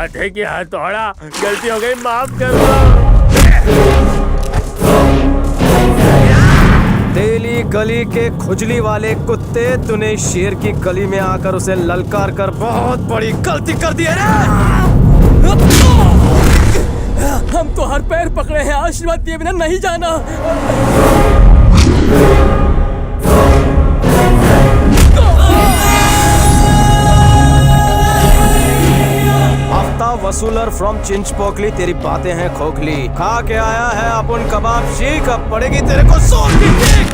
काटे की हथौड़ा, गलती हो गई, माफ कर दो। तेली गली के खुजली वाले कुत्ते, तूने शेर की गली में आकर उसे ललकार कर बहुत बड़ी गलती कर दी है रे। हम तो हर पैर पकड़े हैं, आशीर्वाद दिए बिना नहीं जाना। हफ्ता वसूलर फ्रॉम चिंचपोकली, तेरी बातें हैं खोखली। खा के आया है अपन कबाब शीख, अब पड़ेगी तेरे को सोच की किक।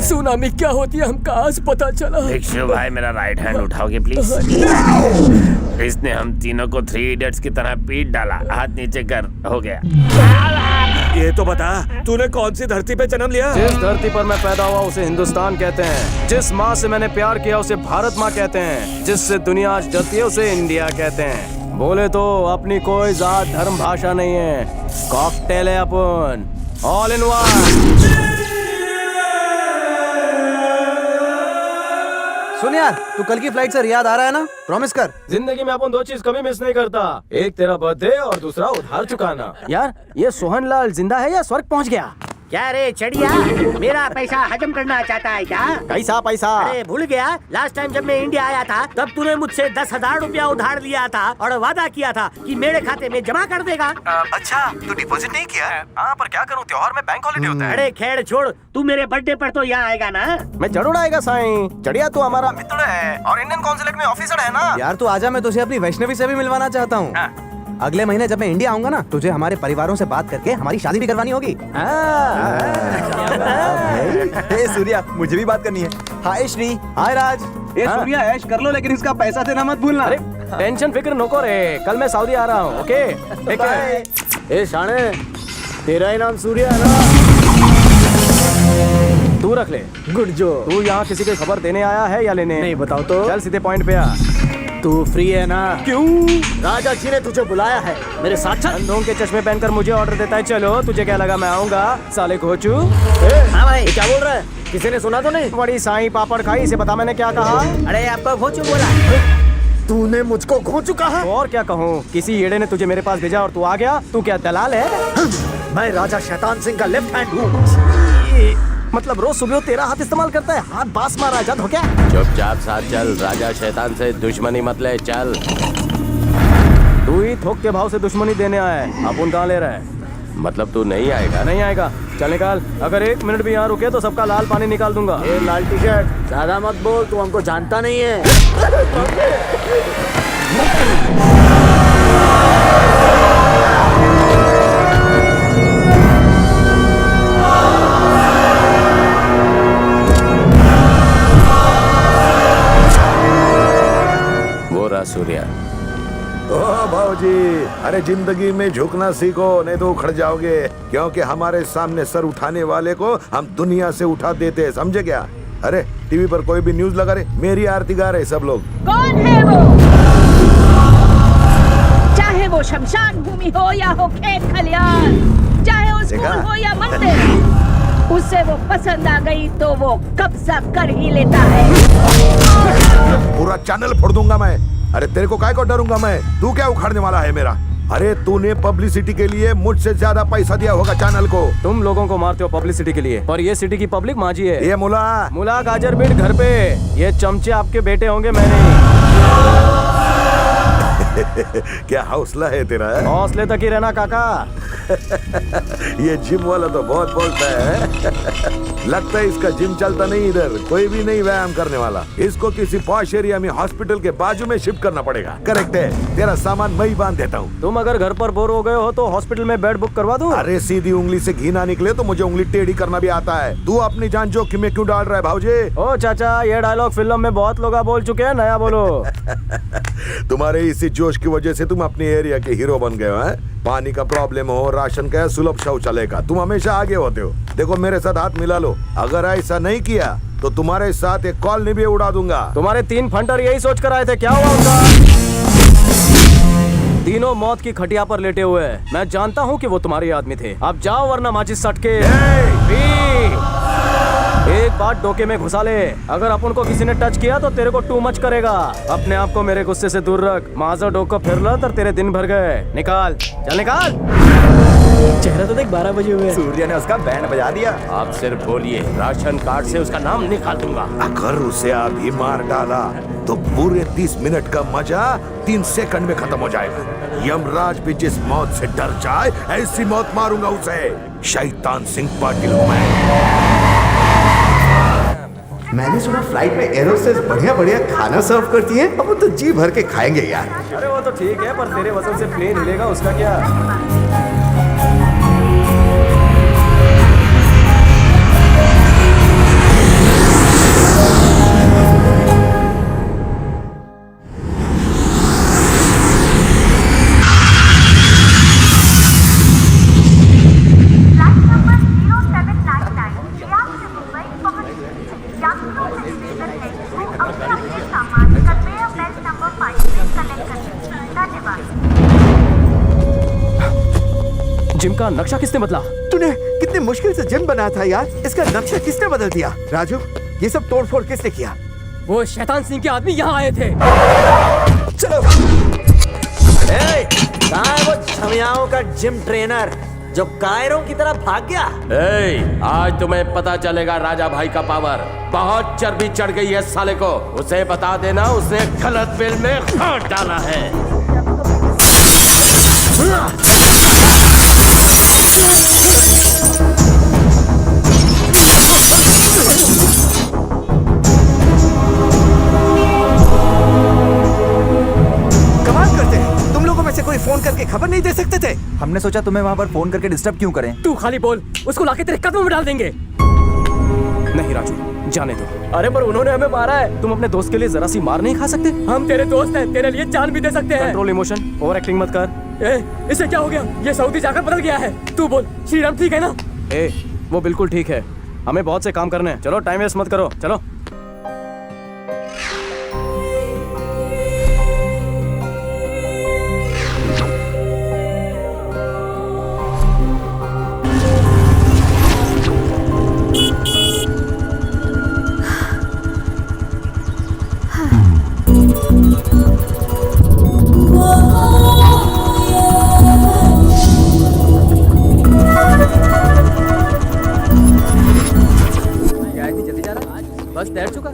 सुनामी क्या होती है हमको आज पता चला। भिक्षु भाई मेरा राइट हैंड उठाओगे प्लीज। इसने हम तीनों को 3 इडियट्स की तरह पीट डाला। हाथ नीचे कर, हो गया। ये तो बता, तूने कौन सी धरती पे जन्म लिया? जिस धरती पर मैं पैदा हुआ उसे हिंदुस्तान कहते हैं। जिस माँ से मैंने प्यार किया उसे भारत माँ कहते हैं। जिससे दुनिया आज डरती है उसे इंडिया कहते हैं। बोले तो अपनी कोई जात धर्म भाषा नहीं है, कॉकटेल है अपन, ऑल इन वन। सुन यार, तू कल की फ्लाइट से रियाद आ रहा है ना? प्रॉमिस कर। जिंदगी में अपन 2 चीज कभी मिस नहीं करता, एक तेरा बर्थडे और दूसरा उधार चुकाना। यार ये सोहन लाल जिंदा है या स्वर्ग पहुंच गया? क्या रे चढ़िया, मेरा पैसा हजम करना चाहता है क्या? कैसा पैसा? अरे भूल गया, लास्ट टाइम जब मैं इंडिया आया था तब तूने मुझसे 10,000 रुपया उधार लिया था और वादा किया था कि मेरे खाते में जमा कर देगा। अच्छा, तू डिपॉजिट नहीं किया? हाँ, पर क्या करूँ, त्योहार में बैंक हॉलिडे होता है। अरे खैर छोड़, तू मेरे बर्थडे पर तो यहाँ आएगा ना? मैं जरूर आएगा साईं। चढ़िया तू हमारा मित्र है और इंडियन कॉन्सुलेट में ऑफिसर है ना। यार तू आजा, मैं तुझे अपनी वैष्णवी से भी मिलवाना चाहता हूँ। अगले महीने जब मैं इंडिया आऊंगा ना, तुझे हमारे परिवारों से बात करके हमारी शादी भी करवानी होगी। सूर्या, मुझे भी बात करनी है। हाय श्री। हाय राज। ये सूर्या, ऐश कर लो लेकिन इसका पैसा देना मत भूलना। अरे टेंशन फिक्र नको रे, कल मैं सऊदी आ रहा हूँ। ओके ठीक है। ए शाने, तेरा ही नाम सूर्या है ना? तू रख ले। गुड जो। तू यहाँ किसी की खबर देने आया है या लेने? नहीं, बताओ तो। चल सीधे पॉइंट पे आ। तू फ्री है ना? क्यों? राजा जी ने तुझे बुलाया है मेरे साथ। चल। अंधों के चश्मे पहनकर मुझे ऑर्डर देता है। चलो, तुझे क्या लगा मैं आऊंगा? साले घोचू। हाँ भाई, क्या बोल रहा है? किसी ने सुना तो नहीं? बड़ी साईं पापड़ खाई, इसे बता मैंने क्या कहा? अरे आपका घोचू बोला। तूने मुझको घोचू कहा? तो और क्या कहूँ, किसी येड़े ने तुझे मेरे पास भेजा और तू आ गया। तू क्या दलाल है? मैं राजा शैतान सिंह का लेफ्ट हैंड हूँ। मतलब रोज सुबह तेरा हाथ इस्तेमाल करता है? हाथ बास मारा जात हो क्या? चुपचाप साथ चल, राजा शैतान से दुश्मनी मत ले, चल। तू ही थोक के भाव से दुश्मनी देने आया है, अपन कहाँ ले रहा है? मतलब तू नहीं आएगा? नहीं आएगा, चल निकाल। अगर 1 मिनट भी यहाँ रुके तो सबका लाल पानी निकाल दूंगा। ए लाल टी शर्ट, ज्यादा मत बोल, तू हमको जानता नहीं है। सूर्या। ओ भाऊजी, अरे जिंदगी में झुकना सीखो, नहीं तो उखड़ जाओगे। क्योंकि हमारे सामने सर उठाने वाले को हम दुनिया से उठा देते हैं, समझे क्या? अरे टीवी पर कोई भी न्यूज लगा रहे, मेरी आरती गा रहे सब लोग। कौन है वो? चाहे वो शमशान भूमि हो या हो खेत खलियान, चाहे वो स्कूल हो या मंदिर, उसे वो पसंद आ गई तो वो कब्जा कर ही लेता है। पूरा चैनल फोड़ दूंगा मैं। अरे तेरे को काय को डरूंगा मैं? तू क्या उखाड़ने वाला है मेरा? अरे तूने पब्लिसिटी के लिए मुझसे ज्यादा पैसा दिया होगा चैनल को। तुम लोगों को मारते हो पब्लिसिटी के लिए, पर ये सिटी की पब्लिक माजी है। ये मुला मुला गाजर बीट घर पे, ये चमचे आपके बेटे होंगे, मैंने। क्या हौसला है तेरा? हौसले तक ही रहना काका। ये जिम वाला तो बहुत बोलता है। लगता है इसका जिम चलता नहीं, इधर कोई भी नहीं व्यायाम करने वाला। इसको किसी पॉश एरिया में हॉस्पिटल के बाजू में शिफ्ट करना पड़ेगा। करेक्ट है, तेरा सामान मैं ही बांध देता हूँ। तुम अगर घर पर बोर हो गए हो तो हॉस्पिटल में बेड बुक करवा दूं? अरे सीधी उंगली से घी ना निकले तो मुझे उंगली टेढ़ी करना भी आता है। तू अपनी जान जोखिम में क्यों डाल रहा है भाऊजी? ओ चाचा, ये डायलॉग फिल्म में बहुत लोग बोल चुके हैं, नया बोलो। तुम्हारे इसी जोश की वजह से तुम अपने एरिया के हीरो बन गए हो। हैं? पानी का प्रॉब्लम हो, राशन का, सुलभ शौचालय का, तुम हमेशा आगे होते हो। देखो मेरे साथ हाथ मिला लो। अगर ऐसा नहीं किया तो तुम्हारे साथ एक कॉलनी भी उड़ा दूंगा। तुम्हारे 3 फंटर यही सोच कर आए थे, क्या हुआ उनका? तीनों मौत की खटिया पर लेटे हुए हैं। मैं जानता हूँ कि वो तुम्हारे आदमी थे। अब जाओ वरना माचिस सट के एक बात डोके में घुसा ले। अगर अपन को किसी ने टच किया तो तेरे को टू मच करेगा। अपने आप को मेरे गुस्से से दूर रख। माजा डोको फिर ला तो तेरे दिन भर गए। निकाल, चल निकाल। चेहरा तो देख 12 बजे हुए हैं। सूर्य ने उसका बैंड बजा दिया। आप सिर्फ बोलिए, राशन कार्ड से उसका नाम निकाल दूंगा। अगर उसे अभी मार डाला तो पूरे 30 मिनट का मजा 3 सेकंड में खत्म हो जाएगा। यमराज भी जिस मौत से डर जाए ऐसी मौत मारूंगा उसे। शैतान सिंह पाटिल हूं मैं। मैंने सुना फ्लाइट में एरोस्टेस बढ़िया बढ़िया खाना सर्व करती है। अब वो तो जी भर के खाएंगे यार। अरे वो तो ठीक है, पर तेरे वजन से प्लेन हिलेगा, उसका क्या? जिम का नक्शा किसने बदला? तूने कितने मुश्किल से जिम बनाया था यार, इसका नक्शा किसने बदल दिया? राजू, ये सब तोड़फोड़ किसने किया? वो शैतान सिंह के आदमी यहाँ आए थे। चलो। कहाँ है वो छमियाओं का जिम ट्रेनर जो कायरों की तरह भाग गया? आज तुम्हें पता चलेगा राजा भाई का पावर। बहुत चर्बी चढ़ गई है साले को। उसे बता देना उसने गलत बिल में हाथ डाला है। कमाल करते हैं, तुम लोगों में से कोई फोन करके खबर नहीं दे सकते थे? हमने सोचा तुम्हें वहाँ पर फोन करके डिस्टर्ब क्यों करें। तू खाली बोल, उसको लाके तेरे कदमों में डाल देंगे। नहीं राजू, जाने दो। अरे पर उन्होंने हमें मारा है। तुम अपने दोस्त के लिए जरा सी मार नहीं खा सकते? हम तेरे दोस्त हैं, तेरे लिए जान भी दे सकते हैं। कंट्रोल इमोशन, ओवर एक्टिंग मत कर। इसे क्या हो गया? ये सऊदी जाकर बदल गया है। तू बोल, श्रीराम ठीक है ना? वो बिल्कुल ठीक है। हमें बहुत से काम करने हैं। चलो टाइम वेस्ट मत करो, चलो। बस तैर चुका।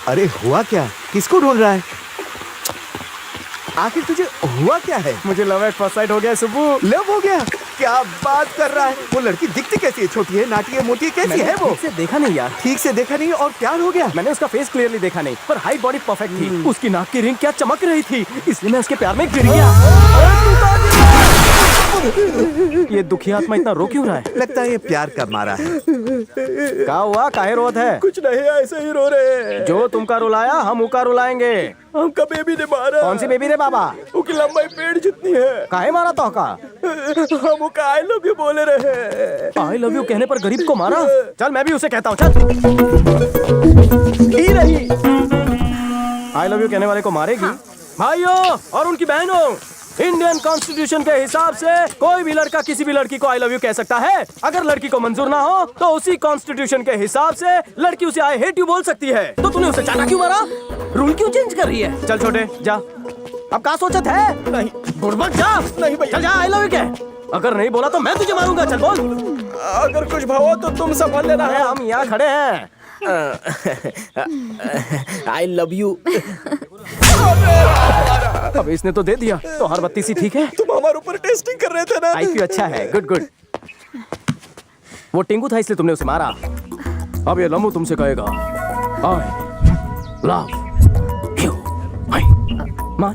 अरे हुआ क्या? किसको ढूंढ रहा है? आखिर तुझे हुआ क्या है? मुझे लव एट फर्स्ट साइट हो गया सुब्बू। लव हो गया? क्या बात कर रहा है? वो लड़की दिखती कैसी है? छोटी है, नाटी है, मोटी है, कैसी है वो? ठीक से देखा नहीं यार। ठीक से देखा नहीं और प्यार हो गया? मैंने उसका फेस क्लियरली देखा नहीं, पर हाइट बॉडी परफेक्ट थी। उसकी नाक की रिंग क्या चमक रही थी, इसलिए मैं उसके प्यार में गिर गया। ये दुखी आत्मा इतना रो क्यों रहा है? लगता है ये प्यार का मारा है। क्या हुआ, काहे रोत है? कुछ नहीं, ऐसे ही रो रहे हैं। जो तुमका रुलाया हम उका रुलाएंगे। हमका बेबी ने मारा। कौन सी बेबी रे बाबा? उसकी लंबाई पेड़ जितनी है। काहे मारा तो का? हम उसका आई लव यू बोले रहे। आई लव यू कहने पर गरीब को मारा? चल मैं भी उसे कहता हूँ, चल। ही रही आई लव यू कहने वाले को मारेगी? भाइयों और उनकी बहनों, इंडियन कॉन्स्टिट्यूशन के हिसाब से कोई भी लड़का किसी भी लड़की को आई लव यू कह सकता है। अगर लड़की को मंजूर ना हो तो उसी कॉन्स्टिट्यूशन के हिसाब से लड़की उसे आई हेट यू बोल सकती है। तो तूने उसे चाटा क्यों मारा? रूल क्यों चेंज कर रही है? चल छोटे जा, अब क्या सोचत है? नहीं गुड़बत जा। नहीं भैया, चल जा, आई लव यू कह। अगर नहीं बोला तो मैं तुझे मारूंगा। चल बोल। अगर कुछ भाव तो तुम संभाल लेना है। हम यहाँ खड़े हैं। I love you. अब इसने तो दे दिया, तो हर बत्ती सी ठीक है। तुम हमारे ऊपर टेस्टिंग कर रहे थे ना। आईक्यू अच्छा है, गुड गुड। वो टिंगू था इसलिए तुमने उसे मारा। अब ये लम्बू तुमसे कहेगा आई लव यू। मार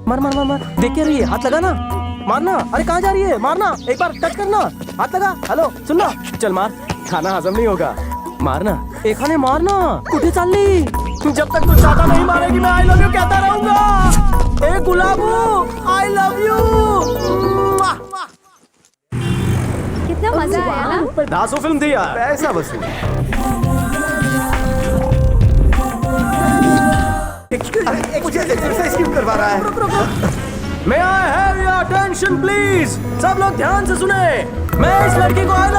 मार मार मार मार। देख क्या रही है? हाथ लगा ना, मारना। अरे कहाँ जा रही है? मारना, एक बार टच करना, हाथ लगा। हेलो सुनना, चल मार, खाना हजम नहीं होगा। मारना, एक खाने मारना। कुठे चालली? जब तक तू चाहता नहीं मारेगी मैं आई लव यू कहता रहूंगा। ए गुलाबू, आई लव यू। कितना मजा आया ना? धांसू फिल्म थी यार। पैसा वसूल। मुझे एक्सरसाइज क्यों करवा रहा है? May I have your attention please? सब लोग ध्यान से सुने। मैं इस लड़की को आई